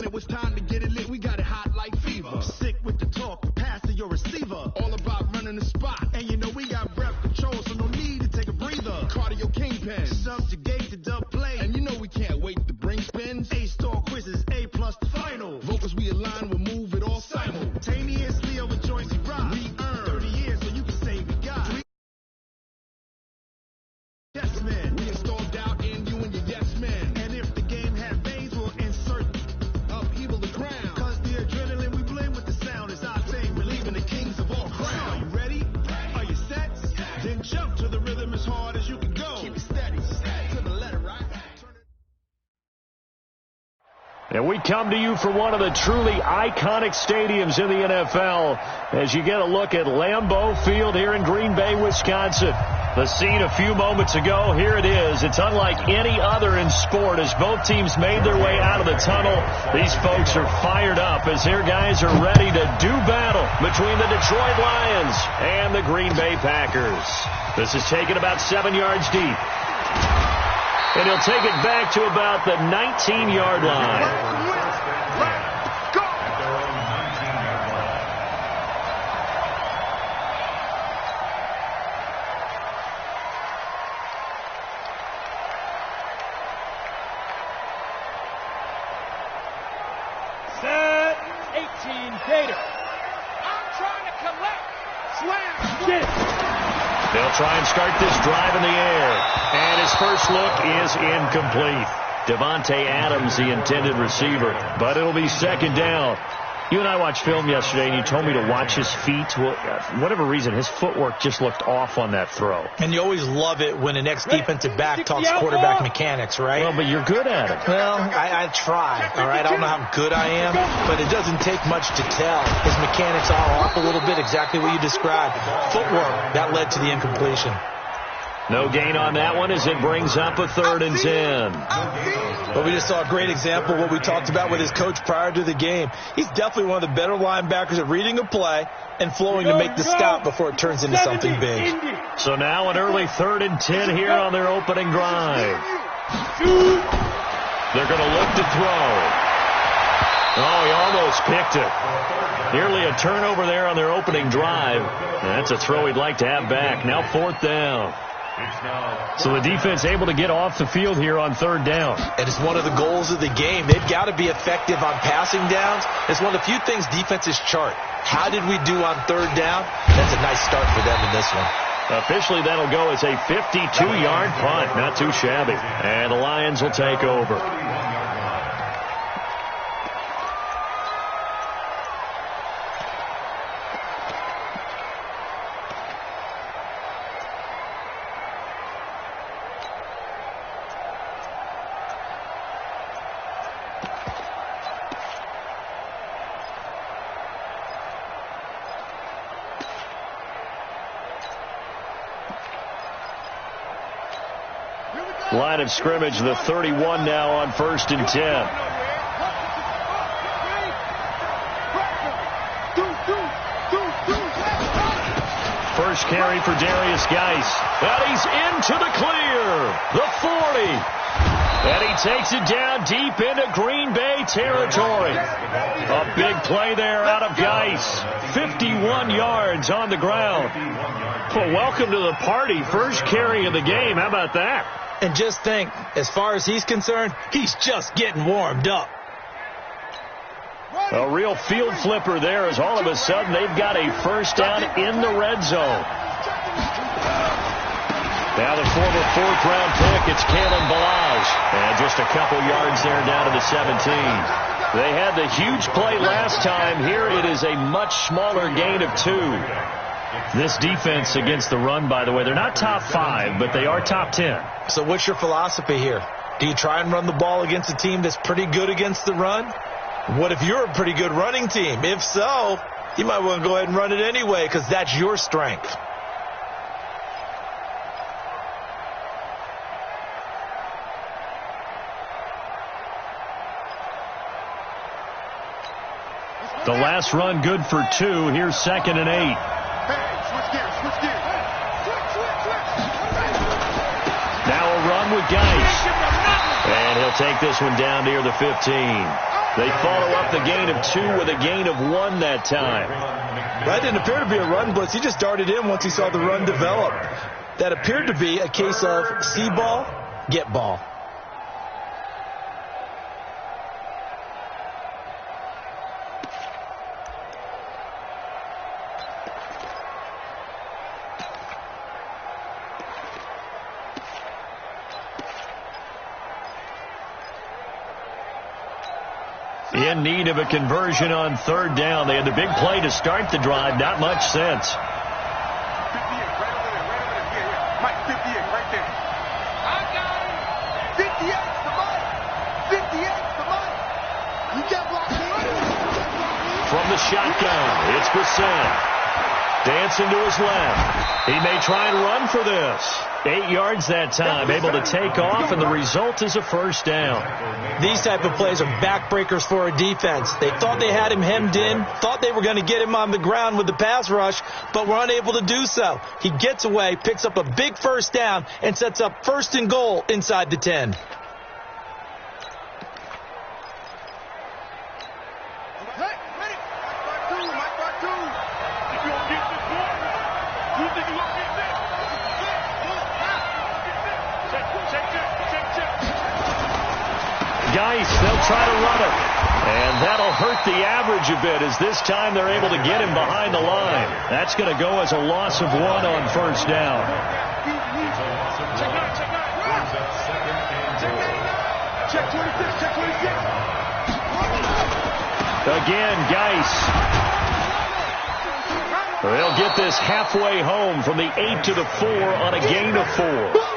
when it was time to get it lit, we got it hot like fever. Sick with the talk, pass to your receiver. All about running the spot. And you know we got rep control, so no need to take a breather. Cardio kingpin, subjugate to dub play. And you know we can't wait to bring spins. A-star quizzes, A+ the final. Vocals we align, we'll move it all simultaneously over joints we rock. We earn 30 years, so you can say we got. Yes, man. We installed doubt in you and your yes, man. And if the game had veins, we'll insert upheaval the ground. Cause the adrenaline we blend with the sound is our thing. We're leaving the kings of all crown. Are you ready? Are you set? Then jump to the rhythm as hard as you can go. Keep it steady. To the letter, right? And we come to you from one of the truly iconic stadiums in the NFL as you get a look at Lambeau Field here in Green Bay, Wisconsin. The scene a few moments ago, here it is. It's unlike any other in sport as both teams made their way out of the tunnel. These folks are fired up as their guys are ready to do battle between the Detroit Lions and the Green Bay Packers. This is taken about 7 yards deep. And he'll take it back to about the 19-yard line. Set 18 Gator. I'm trying to collect. Slam. Get it. They'll try and start this drive in the air. And his first look is incomplete. Devontae Adams, the intended receiver. But it'll be second down. You and I watched film yesterday, and you told me to watch his feet. Well, for whatever reason, his footwork just looked off on that throw. And you always love it when an ex-defensive back talks quarterback mechanics, right? Well, but you're good at it. Well, I try, all right? I don't know how good I am, but it doesn't take much to tell. His mechanics are off a little bit, exactly what you described. Footwork, that led to the incompletion. No gain on that one as it brings up a 3rd and 10. Well, we just saw a great example of what we talked about with his coach prior to the game. He's definitely one of the better linebackers at reading a play and flowing to make the stop before it turns into something big. So now an early 3rd and 10 here on their opening drive. They're going to look to throw. Oh, he almost picked it. Nearly a turnover there on their opening drive. That's a throw he'd like to have back. Now 4th down. So the defense able to get off the field here on 3rd down. And it's one of the goals of the game. They've got to be effective on passing downs. It's one of the few things defenses chart. How did we do on 3rd down? That's a nice start for them in this one. Officially, that'll go as a 52-yard punt. Not too shabby. And the Lions will take over. Line of scrimmage, the 31 now on 1st and 10. First carry for Darius Geis. And he's into the clear. The 40. And he takes it down deep into Green Bay territory. A big play there out of Geis. 51 yards on the ground. Well, welcome to the party. First carry of the game. How about that? And just think, as far as he's concerned, he's just getting warmed up. A real field flipper there as all of a sudden they've got a first down in the red zone. Now the former 4th-round pick, it's Kalen Balazs. And just a couple yards there down to the 17. They had the huge play last time. Here it is a much smaller gain of 2. This defense against the run, by the way, they're not top 5, but they are top 10. So what's your philosophy here? Do you try and run the ball against a team that's pretty good against the run? What if you're a pretty good running team? If so, you might want to go ahead and run it anyway because that's your strength. The last run good for 2. Here's 2nd and 8. Now a run with Geis. And he'll take this one down near the 15. They follow up the gain of 2 with a gain of 1 that time. That didn't appear to be a run blitz. He just darted in once he saw the run develop. That appeared to be a case of see ball, get ball. In need of a conversion on 3rd down. They had the big play to start the drive. Not much sense. 58, right over there. Mike, 58, right there. I got him. 58 to Mike. 58 to Mike. You can't block me. From the shotgun, it's Brissett. Dancing to his left. He may try and run for this. 8 yards that time, able to take off, and the result is a 1st down. These type of plays are backbreakers for a defense. They thought they had him hemmed in, thought they were going to get him on the ground with the pass rush, but were unable to do so. He gets away, picks up a big 1st down, and sets up 1st and goal inside the 10. They'll try to run it. And that'll hurt the average a bit, as this time they're able to get him behind the line. That's going to go as a loss of 1 on 1st down. Again, Geis. They'll get this halfway home from the 8 to the 4 on a gain of 4.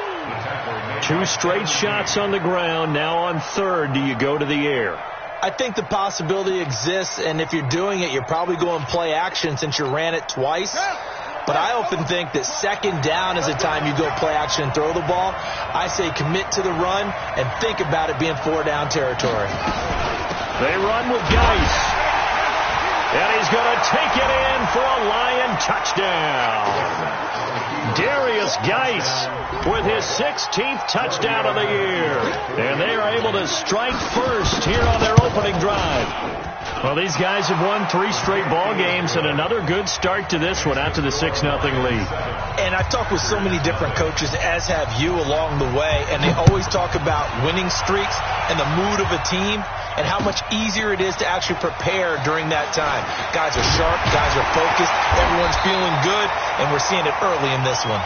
2 straight shots on the ground. Now on 3rd, do you go to the air? I think the possibility exists, and if you're doing it, you're probably going play action since you ran it twice. But I often think that 2nd down is the time you go play action and throw the ball. I say commit to the run and think about it being 4-down territory. They run with Geis. And he's going to take it in for a Lion touchdown. Darius Geis with his 16th touchdown of the year. And they are able to strike first here on their opening drive. Well, these guys have won 3 straight ball games, and another good start to this one after the 6-0 lead. And I've talked with so many different coaches, as have you, along the way, and they always talk about winning streaks and the mood of a team and how much easier it is to actually prepare during that time. Guys are sharp, guys are focused, everyone's feeling good, and we're seeing it early in this one.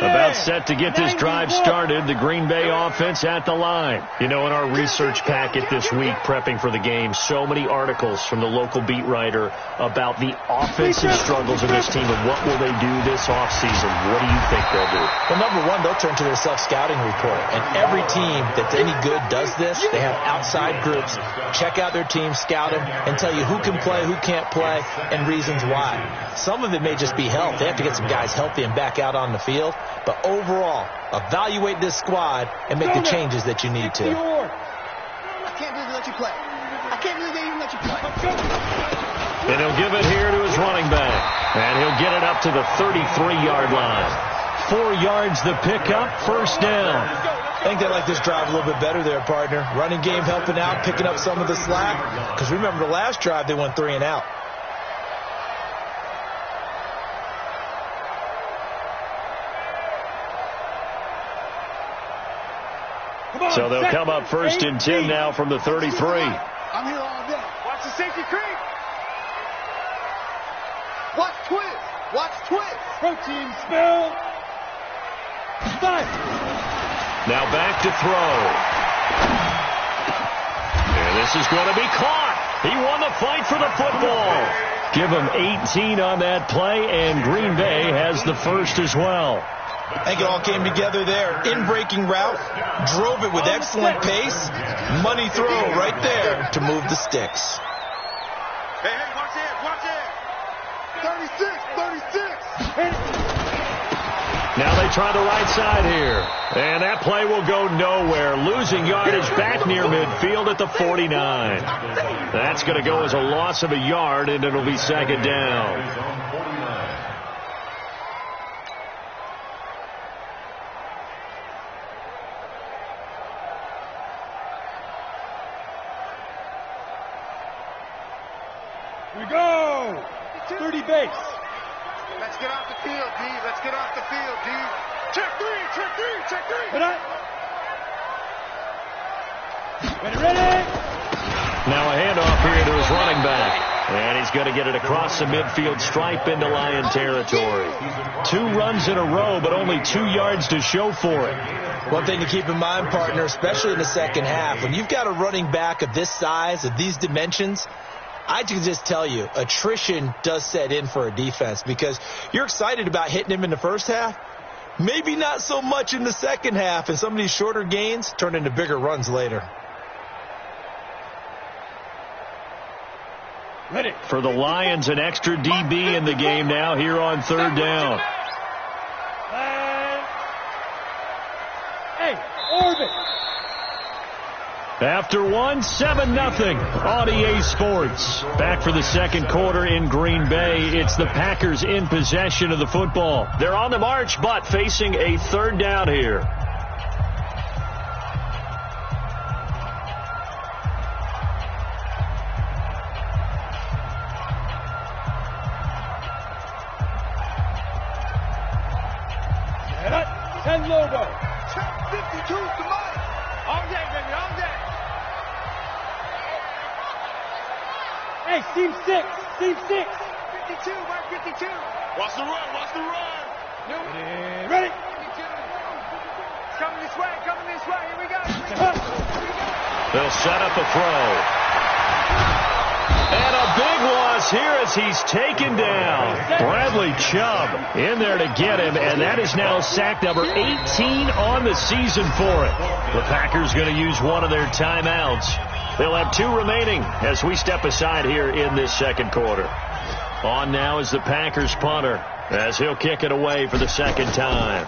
About set to get this drive started, the Green Bay offense at the line. You know, in our research packet this week, prepping for the game, so many articles from the local beat writer about the offensive struggles of this team and what will they do this offseason. What do you think they'll do? Well, number one, they'll turn to their self-scouting report. And every team that's any good does this. They have outside groups, check out their team, scout them, and tell you who can play, who can't play, and reasons why. Some of it may just be health. They have to get some guys healthy and back out on the field. But overall, evaluate this squad and make the changes that you need to. I can't believe they let you play. I can't believe they even let you play. And he'll give it here to his running back. And he'll get it up to the 33-yard line. 4 yards the pickup, 1st down. I think they like this drive a little bit better there, partner. Running game helping out, picking up some of the slack. Because remember, the last drive they went 3 and out. So they'll come up 1st and 10 now from the 33. I'm here all day. Watch the safety creep. Watch twist. Watch twist. Protein spill. Five. Now back to throw. And this is going to be caught. He won the fight for the football. Give him 18 on that play, and Green Bay has the first as well. I think it all came together there. In-breaking route, drove it with excellent pace. Money throw right there to move the sticks. Hey, watch it. 36. Now they try the right side here. And that play will go nowhere. Losing yardage back near midfield at the 49. That's going to go as a loss of a yard, and it'll be 2nd down. We go. 30 base. Let's get off the field, D. Let's get off the field, D. Check three, check three, check three. Ready. Now a handoff here to his running back. And he's going to get it across the midfield stripe into Lion territory. 2 runs in a row, but only 2 yards to show for it. One thing to keep in mind, partner, especially in the second half, when you've got a running back of this size, of these dimensions, I can just tell you, attrition does set in for a defense because you're excited about hitting him in the first half. Maybe not so much in the second half, and some of these shorter gains turn into bigger runs later. Ready. For the Lions, an extra DB in the game now here on 3rd down. Hey, orbit. After 1, 7-0 on EA Sports. Back for the second quarter in Green Bay. It's the Packers in possession of the football. They're on the march, but facing a 3rd down here. Ten logo. Check 52 to Mike. All day, baby, all day. Hey, team 6. 52, Mike 52. Watch the run. Ready. 52. Coming this way. Here we go. They'll set up a throw. And a big loss here as he's taken down. Bradley Chubb in there to get him, and that is now sack number 18 on the season for it. The Packers going to use one of their timeouts. They'll have 2 remaining as we step aside here in this second quarter. On now is the Packers punter as he'll kick it away for the second time.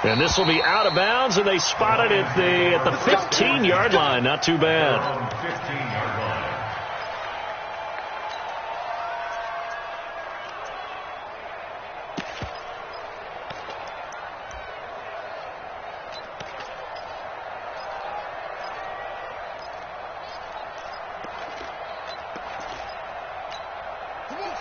And this will be out of bounds, and they spot it at the 15-yard line. Not too bad.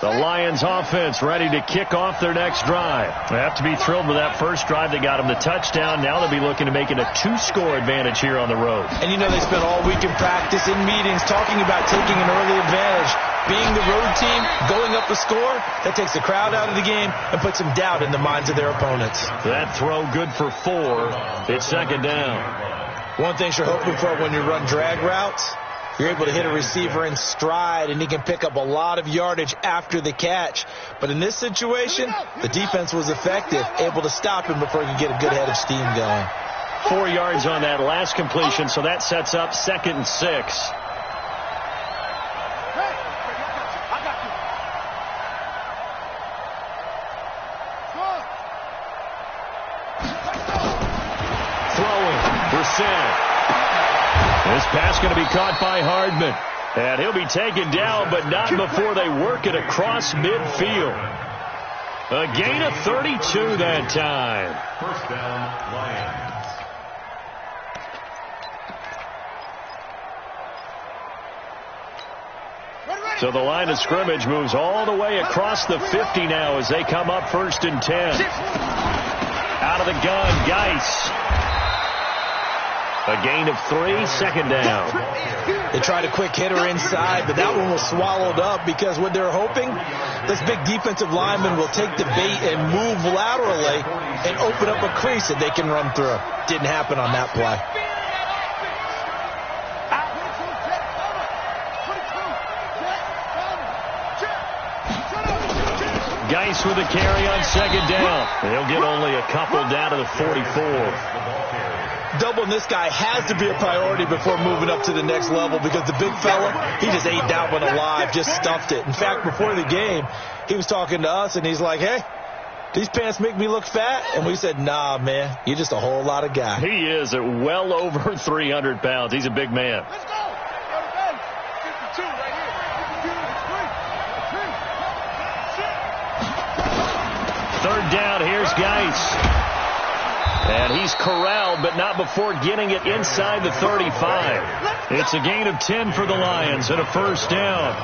The Lions offense ready to kick off their next drive. They have to be thrilled with that first drive. They got them the touchdown. Now they'll be looking to make it a 2-score advantage here on the road. And you know they spent all week in practice, in meetings, talking about taking an early advantage. Being the road team, going up the score, that takes the crowd out of the game and puts some doubt in the minds of their opponents. That throw good for 4. It's second down. One thing you're hoping for when you run drag routes, you're able to hit a receiver in stride, and he can pick up a lot of yardage after the catch. But in this situation, the defense was effective, able to stop him before he could get a good head of steam going. 4 yards on that last completion, so that sets up 2nd and 6. Throwing, Brissett. This pass going to be caught by Hardman. And he'll be taken down, but not before they work it across midfield. A gain of 32 that time. First down, Lions. So the line of scrimmage moves all the way across the 50 now as they come up 1st and 10. Out of the gun, Geis. A gain of 3, second down. They tried a quick hitter inside, but that one was swallowed up because what they're hoping, this big defensive lineman will take the bait and move laterally and open up a crease that they can run through. Didn't happen on that play. Geis with a carry on second down. They'll get only a couple down to the 44. Doubling this guy has to be a priority before moving up to the next level because the big fella, he just ate that one alive, just stuffed it. In fact, before the game, he was talking to us, and he's like, hey, these pants make me look fat? And we said, nah, man, you're just a whole lot of guy. He is at well over 300 pounds. He's a big man. Let's go. 52 right here. 52. 3rd down, here's Geis. And he's corralled, but not before getting it inside the 35. It's a gain of 10 for the Lions and a first down.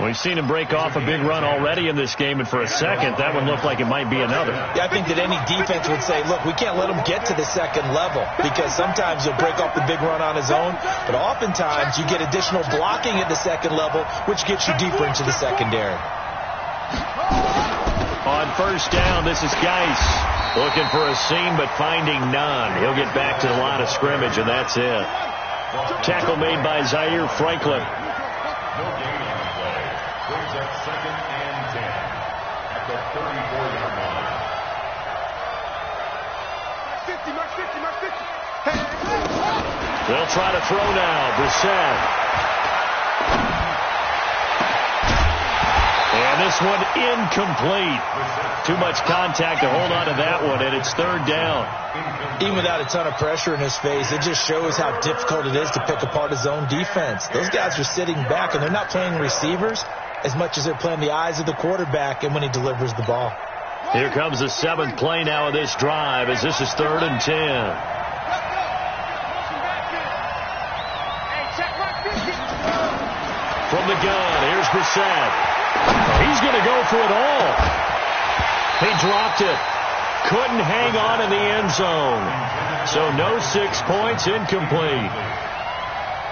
We've seen him break off a big run already in this game, and for a second, that one looked like it might be another. Yeah, I think that any defense would say, look, we can't let him get to the second level, because sometimes he'll break off the big run on his own, but oftentimes you get additional blocking at the second level, which gets you deeper into the secondary. On first down, this is Geis looking for a seam, but finding none. He'll get back to the line of scrimmage, and that's it. Tackle made by Zaire Franklin. No gain on the play. Brings up 2nd and 10 at the 34-yard line. Mark 50. They'll try to throw now. Brissett. And this one incomplete. Too much contact to hold on to that one, and it's third down. Even without a ton of pressure in his face, it just shows how difficult it is to pick apart his own defense. Those guys are sitting back, and they're not playing receivers as much as they're playing the eyes of the quarterback and when he delivers the ball. Here comes the 7th play now of this drive, as this is 3rd and 10. From the gun, here's Brissett. He's going to go for it all. He dropped it. Couldn't hang on in the end zone. So no 6 points, incomplete.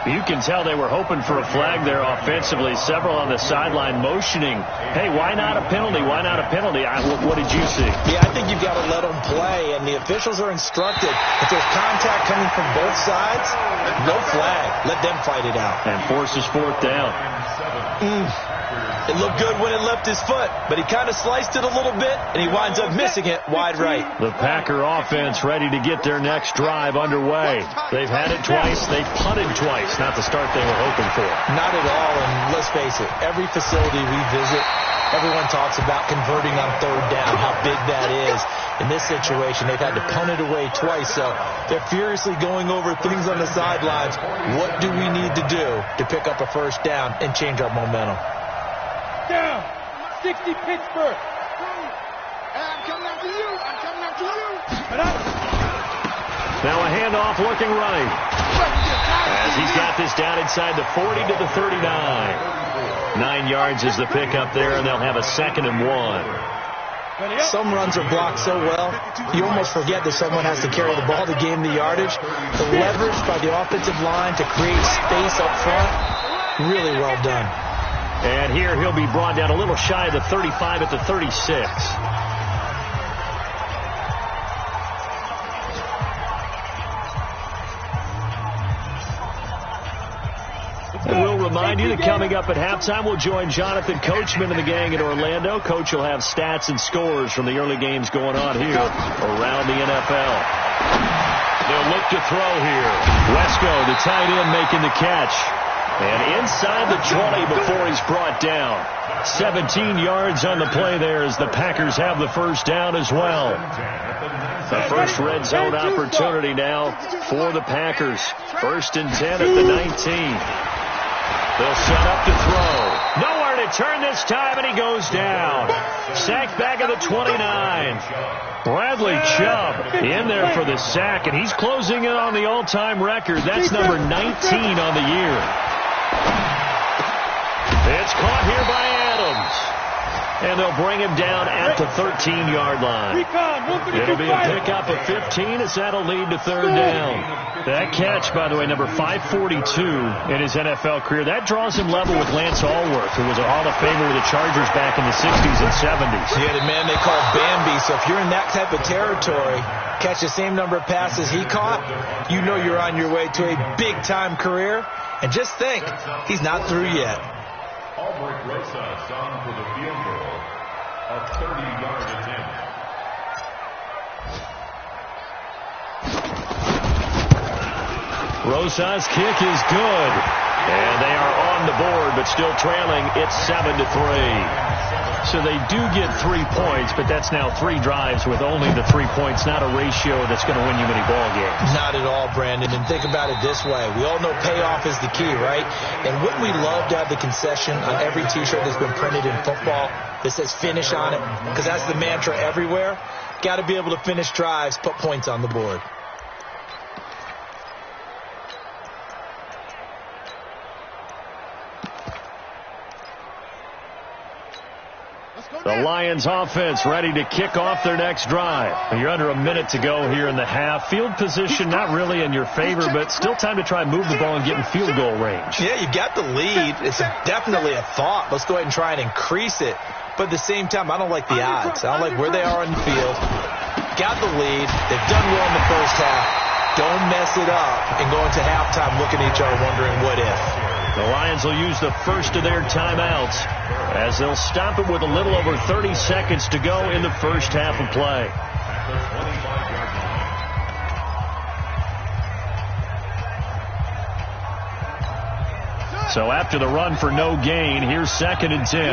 You can tell they were hoping for a flag there offensively. Several on the sideline motioning, hey, why not a penalty? Why not a penalty? What did you see? Yeah, I think you've got to let them play, and the officials are instructed. If there's contact coming from both sides, no flag. Let them fight it out. And forces 4th down. It looked good when it left his foot, but he kind of sliced it a little bit, and he winds up missing it wide right. The Packer offense ready to get their next drive underway. They've had it twice. They've punted twice. Not the start they were hoping for. Not at all, and let's face it, every facility we visit, everyone talks about converting on 3rd down, how big that is. In this situation, they've had to punt it away twice, so they're furiously going over things on the sidelines. What do we need to do to pick up a first down and change our momentum? Down. 60 Pittsburgh. I'm coming after you. Now a handoff looking right. As he's got this down inside the 40 to the 39. 9 yards is the pickup there, and they'll have a 2nd and 1. Some runs are blocked so well, you almost forget that someone has to carry the ball to gain the yardage. The leverage by the offensive line to create space up front, really well done. And here he'll be brought down a little shy of the 35 at the 36. And we'll remind you that coming up at halftime, we'll join Jonathan Coachman and the gang in Orlando. Coach will have stats and scores from the early games going on here around the NFL. They'll look to throw here. Wesco, the tight end, making the catch. And inside the 20 before he's brought down. 17 yards on the play there as the Packers have the first down as well. The first red zone opportunity now for the Packers. 1st and 10 at the 19. They'll set up to throw. Nowhere to turn this time, and he goes down. Sacked back at the 29. Bradley Chubb in there for the sack, and he's closing in on the all-time record. That's number 19 on the year. It's caught here by Adams. And they'll bring him down at the 13-yard line. It'll be a pickup of 15 as that'll lead to 3rd down. That catch, by the way, number 542 in his NFL career, that draws him level with Lance Allworth, who was a Hall of Famer with the Chargers back in the 60s and 70s. Yeah, the man they call Bambi, so if you're in that type of territory, catch the same number of passes he caught, you know you're on your way to a big-time career. And just think, he's not through yet. Albrecht Rosas on for the field goal, a 30-yard attempt. Rosas' kick is good. And they are on the board, but still trailing. It's 7-3. So they do get 3 points, but that's now 3 drives with only the 3 points, not a ratio that's going to win you many ball games. Not at all, Brandon. And think about it this way. We all know payoff is the key, right? And wouldn't we love to have the concession on every T-shirt that's been printed in football that says finish on it? Because that's the mantra everywhere. Got to be able to finish drives, put points on the board. The Lions offense ready to kick off their next drive. You're under a minute to go here in the half. Field position not really in your favor, but still time to try and move the ball and get in field goal range. Yeah, you got the lead. It's definitely a thought. Let's go ahead and try and increase it. But at the same time, I don't like the odds. I don't like where they are on the field. Got the lead. They've done well in the first half. Don't mess it up and go into halftime looking at each other wondering what if. The Lions will use the first of their timeouts as they'll stop it with a little over 30 seconds to go in the first half of play. So after the run for no gain, here's 2nd and 10.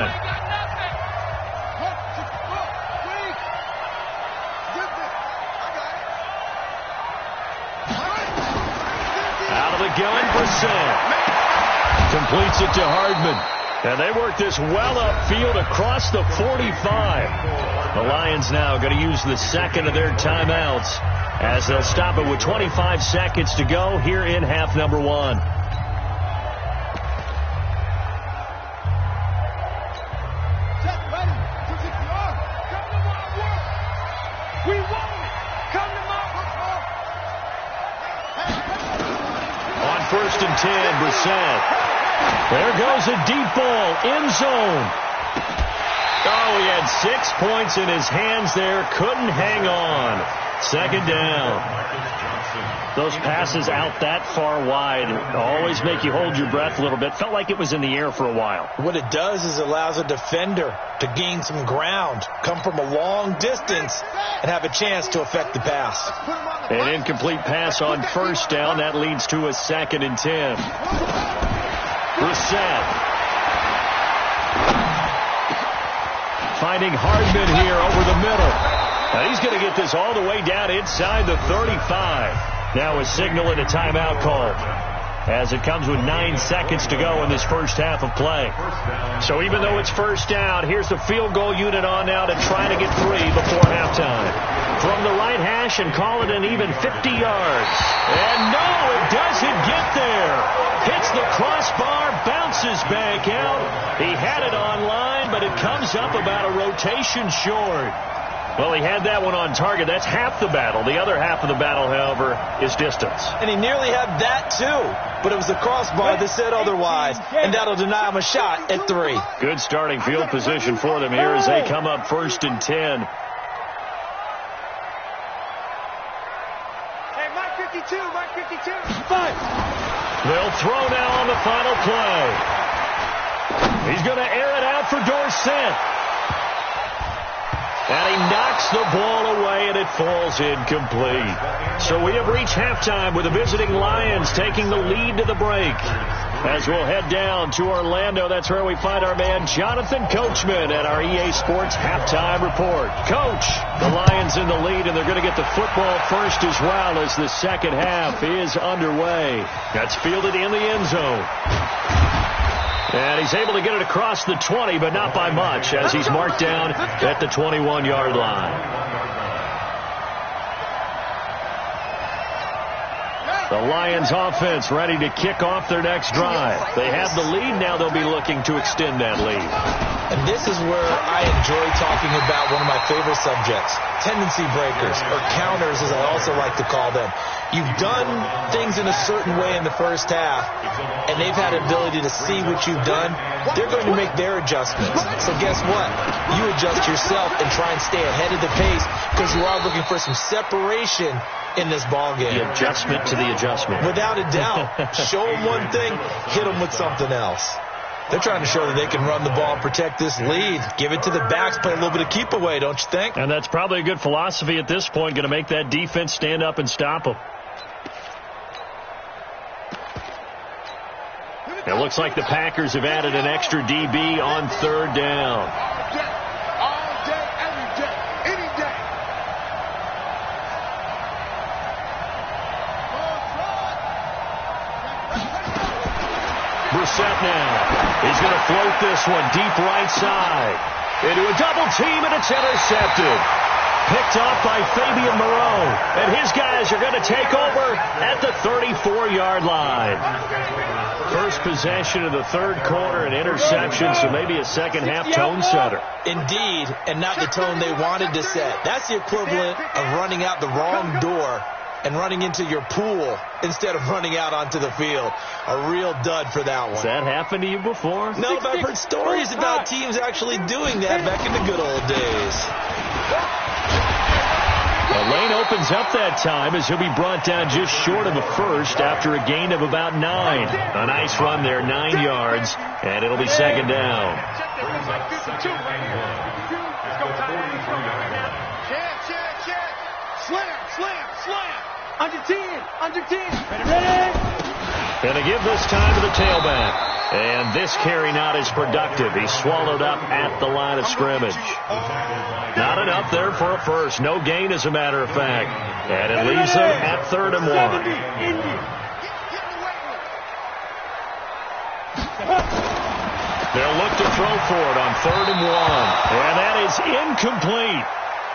Out of the gun, Brissett. Completes it to Hardman. And they work this well upfield across the 45. The Lions now going to use the second of their timeouts as they'll stop it with 25 seconds to go here in half number 1. On 1st and 10, Brissett. There goes a deep ball, end zone. Oh, he had 6 points in his hands there. Couldn't hang on. 2nd down. Those passes out that far wide always make you hold your breath a little bit. Felt like it was in the air for a while. What it does is it allows a defender to gain some ground, come from a long distance, and have a chance to affect the pass. An incomplete pass on 1st down. That leads to a 2nd and 10. Brissett. Finding Hardman here over the middle. And he's going to get this all the way down inside the 35. Now a signal and a timeout call as it comes with 9 seconds to go in this first half of play. So even though it's 1st down, here's the field goal unit on now to try to get 3 before halftime. From the right hash and call it an even 50 yards. And no, it doesn't get there. Hits the crossbar, bounces back out. He had it on line, but it comes up about a rotation short. Well, he had that one on target. That's half the battle. The other half of the battle, however, is distance. And he nearly had that, too. But it was the crossbar that said otherwise, and that'll deny him a shot at 3. Good starting field position for them here as they come up 1st and 10. Hey, Mike 52, Mike 52. 5. They'll throw now on the final play. He's going to air it out for Dorsett. And he knocks the ball away, and it falls incomplete. So we have reached halftime with the visiting Lions taking the lead to the break. As we'll head down to Orlando, that's where we find our man Jonathan Coachman at our EA Sports Halftime Report. Coach, the Lions in the lead, and they're going to get the football first as well as the second half is underway. That's fielded in the end zone. And he's able to get it across the 20, but not by much, as he's marked down at the 21-yard line. The Lions offense ready to kick off their next drive. They have the lead. Now they'll be looking to extend that lead. And this is where I enjoy talking about one of my favorite subjects, tendency breakers, or counters as I also like to call them. You've done things in a certain way in the first half, and they've had the ability to see what you've done. They're going to make their adjustments. So guess what? You adjust yourself and try and stay ahead of the pace because you are looking for some separation in this ball game. The adjustment to the adjustment. Without a doubt. Show them one thing, hit them with something else. They're trying to show that they can run the ball and protect this lead. Give it to the backs, play a little bit of keep away, don't you think? And that's probably a good philosophy at this point, going to make that defense stand up and stop them. It looks like the Packers have added an extra DB on 3rd down. All day, every day, any day. Brissett now. He's going to float this one deep right side. Into a double team, and it's intercepted. Picked off by Fabian Moreau. And his guys are going to take over at the 34-yard line. First possession of the third quarter, an interception, so maybe a second-half tone setter. Indeed, and not the tone they wanted to set. That's the equivalent of running out the wrong door and running into your pool instead of running out onto the field. A real dud for that one. Has that happened to you before? No, but I've heard stories about teams actually doing that back in the good old days. The lane opens up that time as he'll be brought down just short of a first after a gain of about 9. A nice run there, 9 yards, and it'll be second down. Slam. Under 10. Ready. Going to give this time to the tailback. And this carry not as productive. He's swallowed up at the line of scrimmage. Not enough there for a first. No gain, as a matter of fact. And it leaves them at 3rd and 1. They'll look to throw for it on 3rd and 1. And that is incomplete.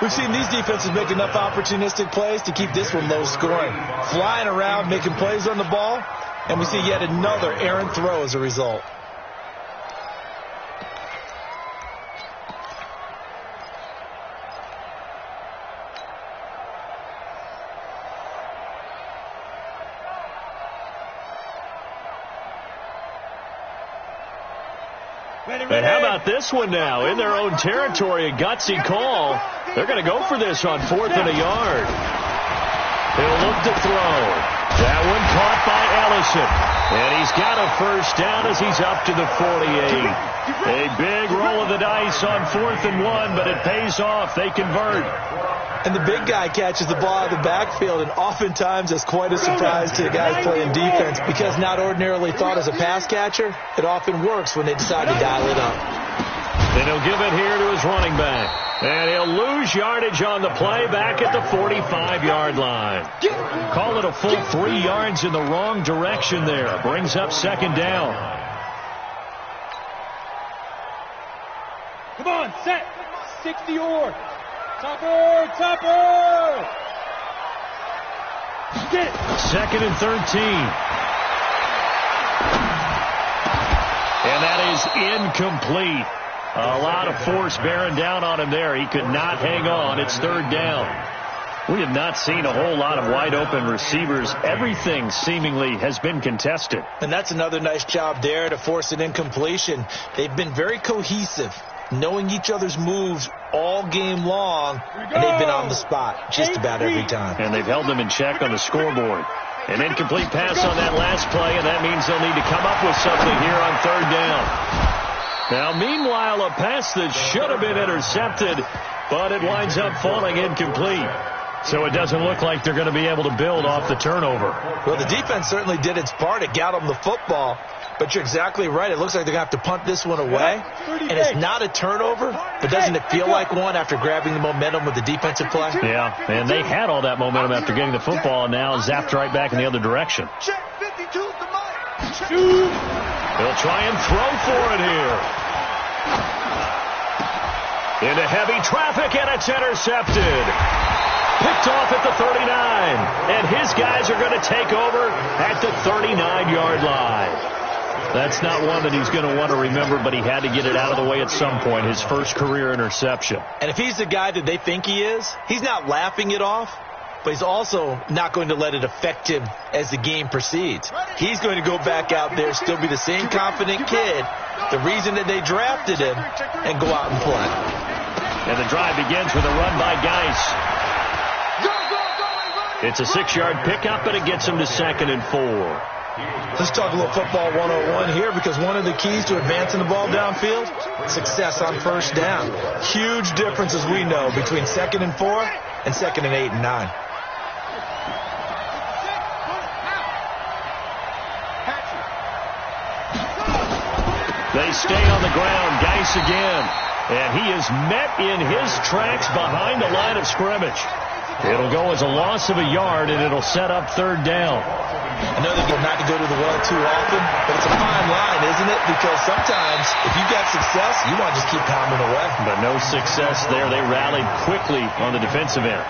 We've seen these defenses make enough opportunistic plays to keep this one low scoring. Flying around, making plays on the ball, and we see yet another errant throw as a result. And how about this one now? In their own territory, a gutsy call. They're going to go for this on 4th and a yard. He'll look to throw. That one caught by Ellison. And he's got a first down as he's up to the 48. A big roll of the dice on 4th and 1, but it pays off. They convert. And the big guy catches the ball out of the backfield, and oftentimes that's quite a surprise to the guys playing defense because not ordinarily thought as a pass catcher, it often works when they decide to dial it up. And he'll give it here to his running back. And he'll lose yardage on the play back at the 45-yard line. Call it a full 3 yards in the wrong direction there. Brings up second down. Come on, set. 60-yard. Topper. Get it. 2nd and 13. And that is incomplete. A lot of force bearing down on him there. He could not hang on. It's 3rd down. We have not seen a whole lot of wide open receivers. Everything seemingly has been contested. And that's another nice job there to force an incompletion. They've been very cohesive, knowing each other's moves all game long, and they've been on the spot just about every time. And they've held them in check on the scoreboard. An incomplete pass on that last play, and that means they'll need to come up with something here on 3rd down. Now, meanwhile, a pass that should have been intercepted, but it winds up falling incomplete. So it doesn't look like they're going to be able to build off the turnover. Well, the defense certainly did its part. It got them the football. But you're exactly right. It looks like they're going to have to punt this one away. And it's not a turnover, but doesn't it feel like one after grabbing the momentum with the defensive play? Yeah, and they had all that momentum after getting the football, and now zapped right back in the other direction. He'll try and throw for it here. Into heavy traffic, and it's intercepted. Picked off at the 39. And his guys are going to take over at the 39-yard line. That's not one that he's going to want to remember, but he had to get it out of the way at some point, his first career interception. And if he's the guy that they think he is, he's not laughing it off, but he's also not going to let it affect him as the game proceeds. He's going to go back out there, still be the same confident kid, the reason that they drafted him, and go out and play. And the drive begins with a run by Geis. It's a 6-yard pickup, but it gets him to 2nd and 4. Let's talk a little football 101 here, because one of the keys to advancing the ball downfield, success on first down. Huge difference, as we know, between 2nd and 4 and 2nd and 8 and 9. They stay on the ground. Geis again. And he is met in his tracks behind the line of scrimmage. It'll go as a loss of a yard, and it'll set up 3rd down. I know they not to go to the well too often, but it's a fine line, isn't it? Because sometimes if you've got success, you want to just keep pounding away. But no success there. They rallied quickly on the defensive end.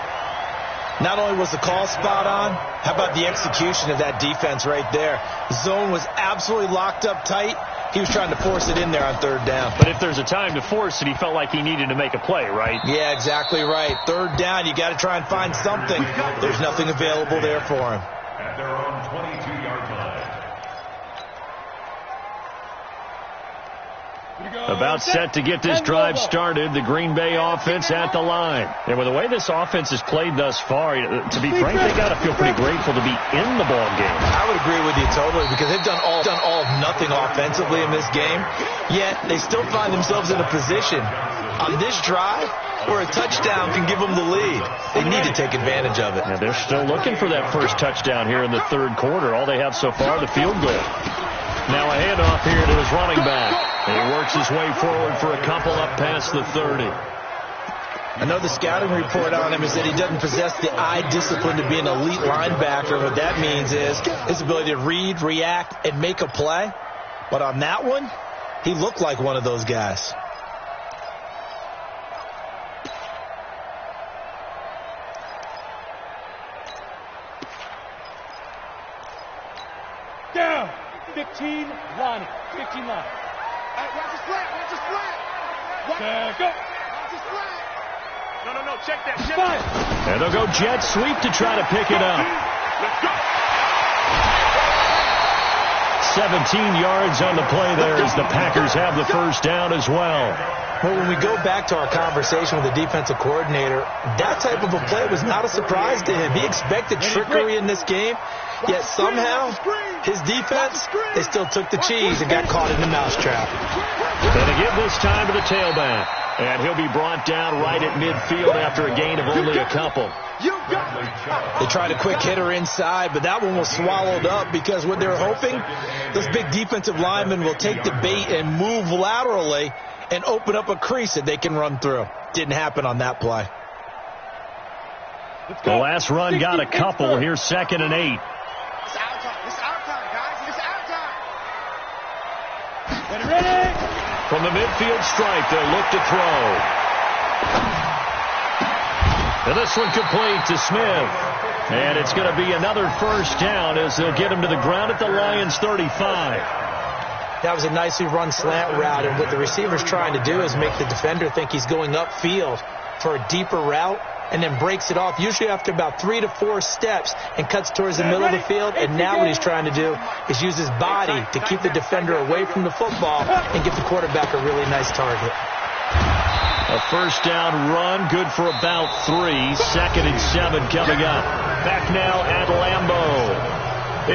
Not only was the call spot on, how about the execution of that defense right there? The zone was absolutely locked up tight. He was trying to force it in there on third down. But if there's a time to force it, he felt like he needed to make a play, right? Yeah, exactly right. Third down, you got to try and find something. There's nothing available there for him. At their own 22-yard line. About set to get this drive started, the Green Bay offense at the line. And with the way this offense has played thus far, to be frank, they got to feel pretty grateful to be in the ball game. I would agree with you totally, because they've done all of nothing offensively in this game, yet they still find themselves in a position on this drive where a touchdown can give them the lead. They need to take advantage of it. And they're still looking for that first touchdown here in the third quarter. All they have so far, the field goal. Now a handoff here to his running back. And he works his way forward for a couple up past the 30. I know the scouting report on him is that he doesn't possess the eye discipline to be an elite linebacker. What that means is his ability to read, react, and make a play. But on that one, he looked like one of those guys. Down. 15 line. 15 line. Hey, watch the flat. Watch the flat. Go. Watch the flat. No. Check that. Check Fine. that. And they'll go jet sweep to try to pick it up. Let's go. 17 yards on the play there as the Packers have the first down as well. Well, when we go back to our conversation with the defensive coordinator, that type of a play was not a surprise to him. He expected trickery in this game, yet somehow his defense, they still took the cheese and got caught in the mousetrap. And to give this time to the tailback. And he'll be brought down right at midfield after a gain of only a couple. They tried a quick hitter inside, but that one was swallowed up because what they're hoping, those big defensive linemen will take the bait and move laterally and open up a crease that they can run through. Didn't happen on that play. The last run got a couple. Here's 2nd and 8. It's our time. It's our time, guys. It's our time. Ready? From the midfield stripe, they'll look to throw. And this one complete to Smith. And it's going to be another first down as they'll get him to the ground at the Lions' 35. That was a nicely run slant route, and what the receiver's trying to do is make the defender think he's going upfield for a deeper route, and then breaks it off, usually after about 3 to 4 steps, and cuts towards the middle of the field. And now what he's trying to do is use his body to keep the defender away from the football and give the quarterback a really nice target. A first down run, good for about 3. 2nd and 7 coming up. Back now at Lambeau.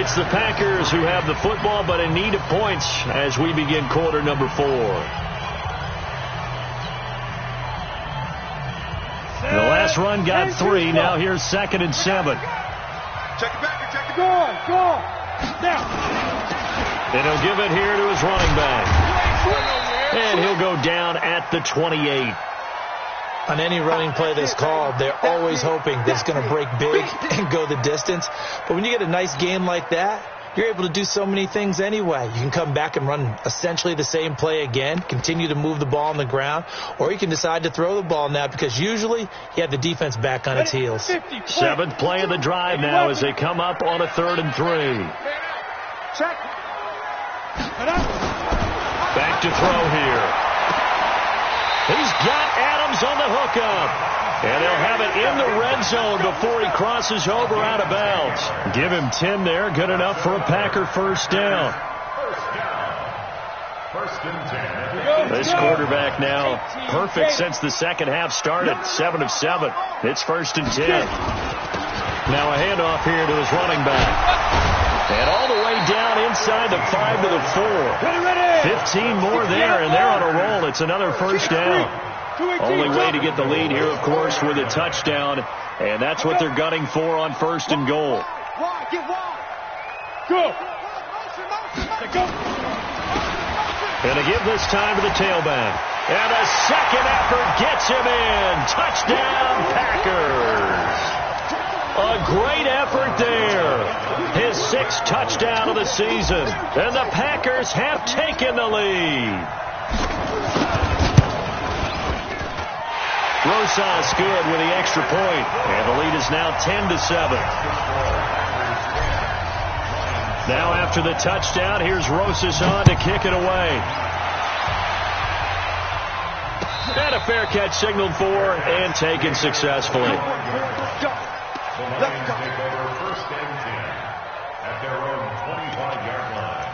It's the Packers who have the football, but in need of points as we begin quarter number 4. The last run got 3. Now here's 2nd and 7. Check it back. Check it Go on. Now. And he'll give it here to his running back. And he'll go down at the 28. On any running play that's called, they're always hoping that it's going to break big and go the distance. But when you get a nice game like that, you're able to do so many things anyway. You can come back and run essentially the same play again, continue to move the ball on the ground, or you can decide to throw the ball now because usually you have the defense back on its heels. 7th play of the drive now as they come up on a 3rd and 3. Check. Back to throw here. He's got Adams on the hookup. And they'll have it in the red zone before he crosses over out of bounds. Give him 10 there. Good enough for a Packer first down. First and 10. This quarterback now perfect since the second half started. 7 of 7. It's 1st and 10. Now a handoff here to his running back. And all the way down inside the 5 to the 4. 15 more there, and they're on a roll. It's another first down. Only way to get the lead here, of course, with a touchdown. And that's what they're gunning for on 1st and goal. Get wide. Go. And to give this time to the tailback. And a second effort gets him in. Touchdown, Packers. A great effort there. His 6th touchdown of the season. And the Packers have taken the lead. Rosas good with the extra point. And the lead is now 10-7. Now after the touchdown, here's Rosas on to kick it away. And a fair catch signaled for and taken successfully. The Lions take over 1st and 10 at their own 25-yard line.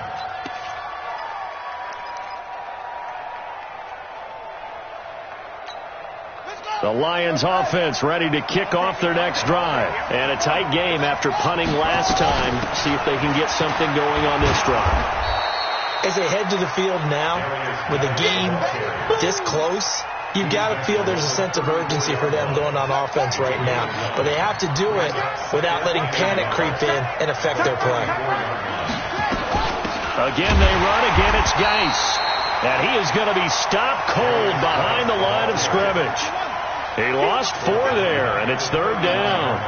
The Lions offense ready to kick off their next drive. And a tight game after punting last time. See if they can get something going on this drive. As they head to the field now, with the game this close, you've got to feel there's a sense of urgency for them going on offense right now. But they have to do it without letting panic creep in and affect their play. Again they run. Again it's Geis. And he is going to be stopped cold behind the line of scrimmage. He lost 4 there, and it's 3rd down.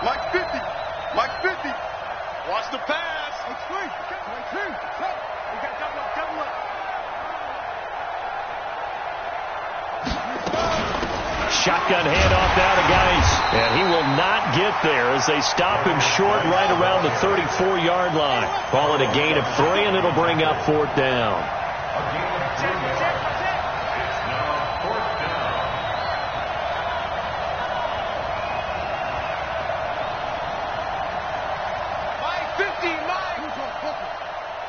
Mike 50. Mike 50. Watch the pass. Shotgun handoff now to Geis. And he will not get there as they stop him short right around the 34-yard line. Call it a gain of 3, and it'll bring up 4th down.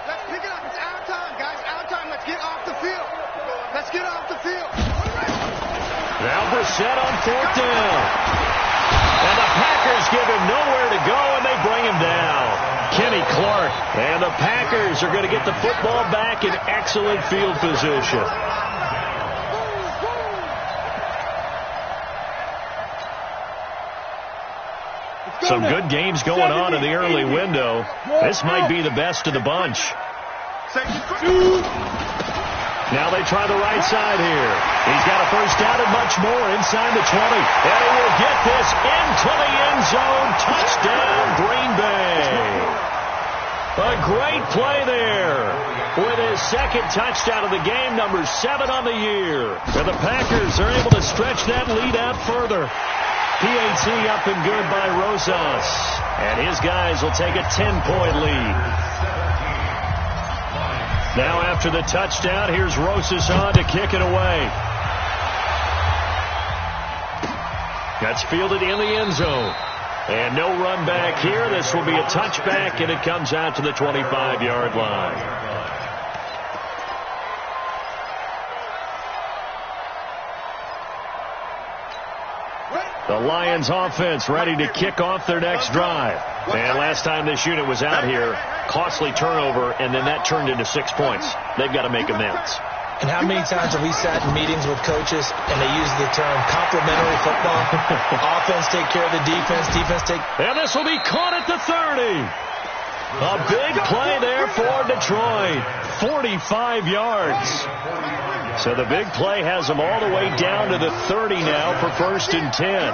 Let's pick it up. It's out of time, guys. Out of time. Let's get off the field. Let's get off the field. Now Brissett on 4th down. And the Packers give him nowhere to go, and they bring him down. Kenny Clark. And the Packers are going to get the football back in excellent field position. Some good games going on in the early window. This might be the best of the bunch. Now they try the right side here. He's got a first down and much more inside the 20. And he will get this into the end zone. Touchdown, Green Bay. A great play there with his 2nd touchdown of the game, number 7 on the year. And the Packers are able to stretch that lead out further. PAT up and good by Rosas. And his guys will take a 10-point lead. Now after the touchdown, here's Rosas on to kick it away. That's fielded in the end zone. And no run back here. This will be a touchback, and it comes out to the 25-yard line. The Lions offense ready to kick off their next drive. And last time this unit was out here, costly turnover, and then that turned into 6 points. They've got to make amends. And how many times have we sat in meetings with coaches and they use the term complementary football? Offense take care of the defense, defense take... And this will be caught at the 30. A big play there for Detroit. 45 yards. So the big play has them all the way down to the 30 now for 1st and 10.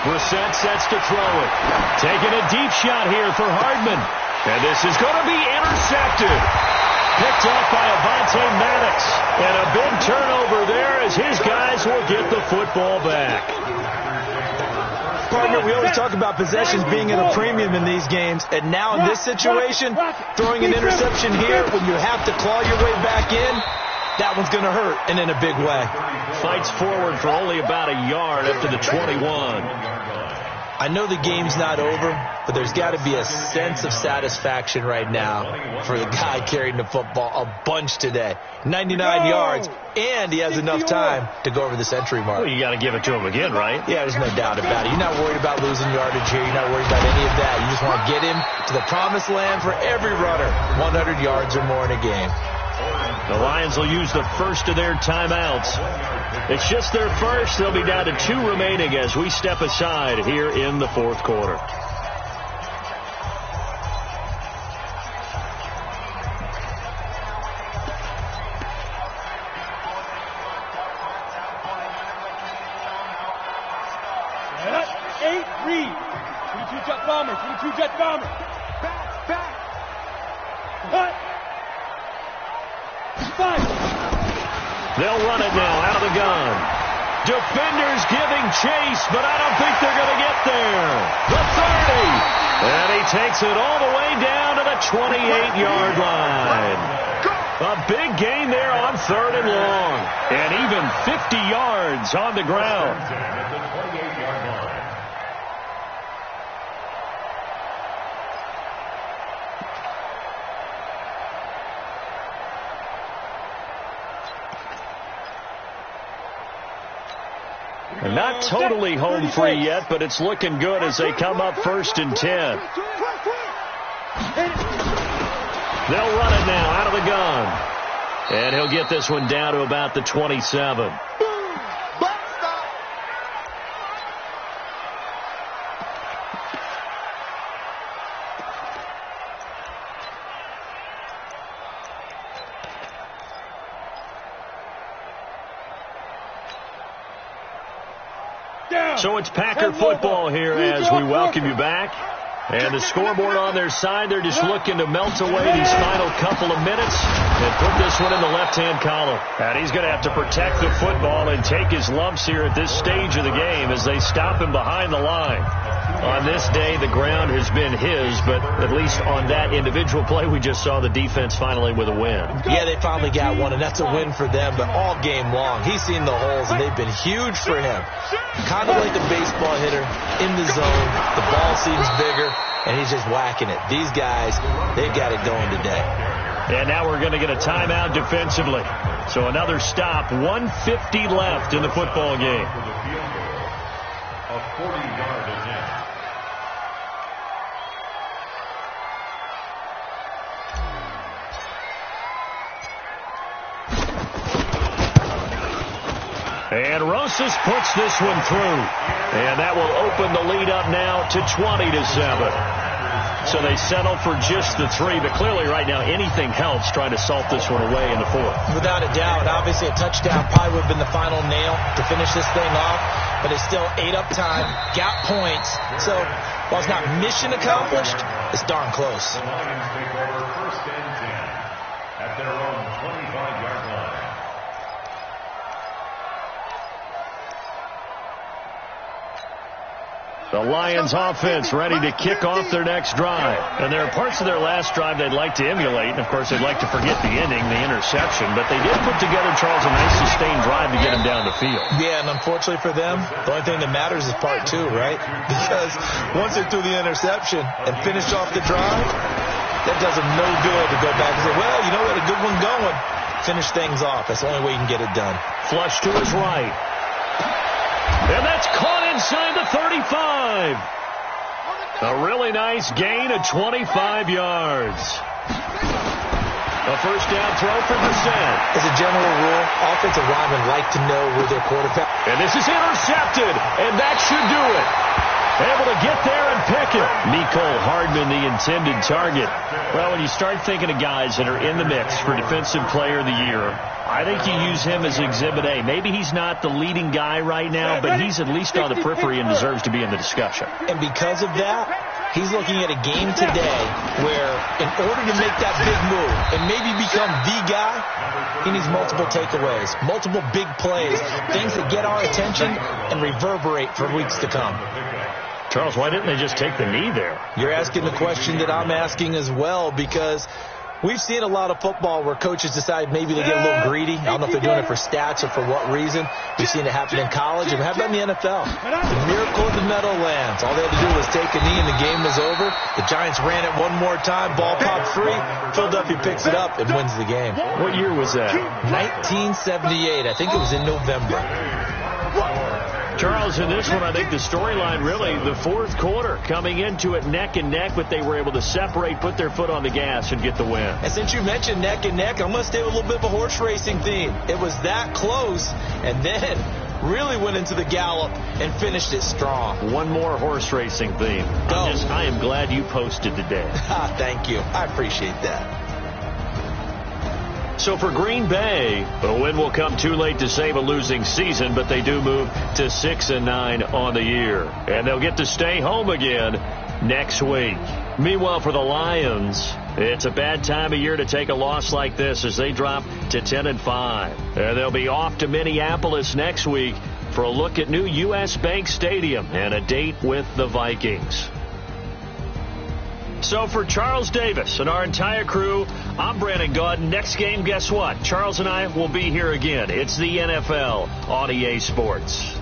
Brissett sets to throw it. Taking a deep shot here for Hardman. And this is going to be intercepted. Picked off by Avonte Maddox. And a big turnover there as his guys will get the football back. Partner, we always talk about possessions being at a premium in these games. And now in this situation, throwing an interception here when you have to claw your way back in, that one's going to hurt, and in a big way. Fights forward for only about a yard up to the 21. I know the game's not over, but there's got to be a sense of satisfaction right now for the guy carrying the football a bunch today. 99 yards, and he has enough time to go over the century mark. Well, you got to give it to him again, right? Yeah, there's no doubt about it. You're not worried about losing yardage here. You're not worried about any of that. You just want to get him to the promised land for every runner, 100 yards or more in a game. The Lions will use the first of their timeouts. It's just their first. They'll be down to 2 remaining as we step aside here in the fourth quarter. Jet bomber. Back. Cut. Fight. They'll run it now out of the gun. Defenders giving chase, but I don't think they're going to get there. The 30. And he takes it all the way down to the 28-yard line. A big gain there on 3rd and long. And even 50 yards on the ground. Not totally home free yet, but it's looking good as they come up 1st and 10. They'll run it now out of the gun. And he'll get this one down to about the 27. So it's Packer football here as we welcome you back. And the scoreboard on their side, they're just looking to melt away these final couple of minutes and put this one in the left-hand column. And he's going to have to protect the football and take his lumps here at this stage of the game as they stop him behind the line. On this day, the ground has been his, but at least on that individual play, we just saw the defense finally with a win. Yeah, they finally got one, and that's a win for them, but all game long, he's seen the holes, and they've been huge for him. Kind of like a baseball hitter in the zone. The ball seems bigger, and he's just whacking it. These guys, they've got it going today. And now we're going to get a timeout defensively. So another stop, 1:50 left in the football game. A 40-yard attempt. And Rosas puts this one through. And that will open the lead up now to 20-7. So they settle for just the 3. But clearly right now anything helps trying to salt this one away in the 4th. Without a doubt. Obviously a touchdown probably would have been the final nail to finish this thing off. But it's still 8 up time. Got points. So while it's not mission accomplished, it's darn close. The Lions take over 1st and 10 at their own 25-yard line. The Lions offense ready to kick off their next drive. And there are parts of their last drive they'd like to emulate. And, of course, they'd like to forget the ending, the interception. But they did put together, Charles, a nice sustained drive to get him down the field. Yeah, and unfortunately for them, the only thing that matters is part 2, right? Because once they threw the interception and finished off the drive, that does them no good to go back and say, well, you know what, a good one going. Finish things off. That's the only way you can get it done. Flush to his right. And that's caught inside the 35. A really nice gain of 25 yards. A first down throw for Brissett. As a general rule, offensive linemen like to know where their quarterback. And this is intercepted, and that should do it. Able to get there and pick it. Mecole Hardman, the intended target. Well, when you start thinking of guys that are in the mix for Defensive Player of the Year, I think you use him as Exhibit A. Maybe he's not the leading guy right now, but he's at least on the periphery and deserves to be in the discussion. And because of that, he's looking at a game today where in order to make that big move and maybe become the guy, he needs multiple takeaways, multiple big plays, things that get our attention and reverberate for weeks to come. Charles, why didn't they just take the knee there? You're asking the question that I'm asking as well, because we've seen a lot of football where coaches decide maybe they get a little greedy. I don't know if they're doing it for stats or for what reason. We've seen it happen in college, and we have that in the NFL. The miracle of the Meadowlands. All they had to do was take a knee, and the game was over. The Giants ran it one more time. Ball popped free. Philadelphia picks it up and wins the game. What year was that? 1978. I think it was in November. Charles, in this one, I think the storyline really, the fourth quarter, coming into it neck and neck, but they were able to separate, put their foot on the gas, and get the win. And since you mentioned neck and neck, I'm going to stay with a little bit of a horse racing theme. It was that close, and then really went into the gallop and finished it strong. One more horse racing theme. I am glad you posted today. Thank you. I appreciate that. So for Green Bay, a win will come too late to save a losing season, but they do move to 6-9 on the year. And they'll get to stay home again next week. Meanwhile, for the Lions, it's a bad time of year to take a loss like this as they drop to 10-5. And they'll be off to Minneapolis next week for a look at new U.S. Bank Stadium and a date with the Vikings. So for Charles Davis and our entire crew, I'm Brandon Gaudin. Next game, guess what? Charles and I will be here again. It's the NFL on EA Sports.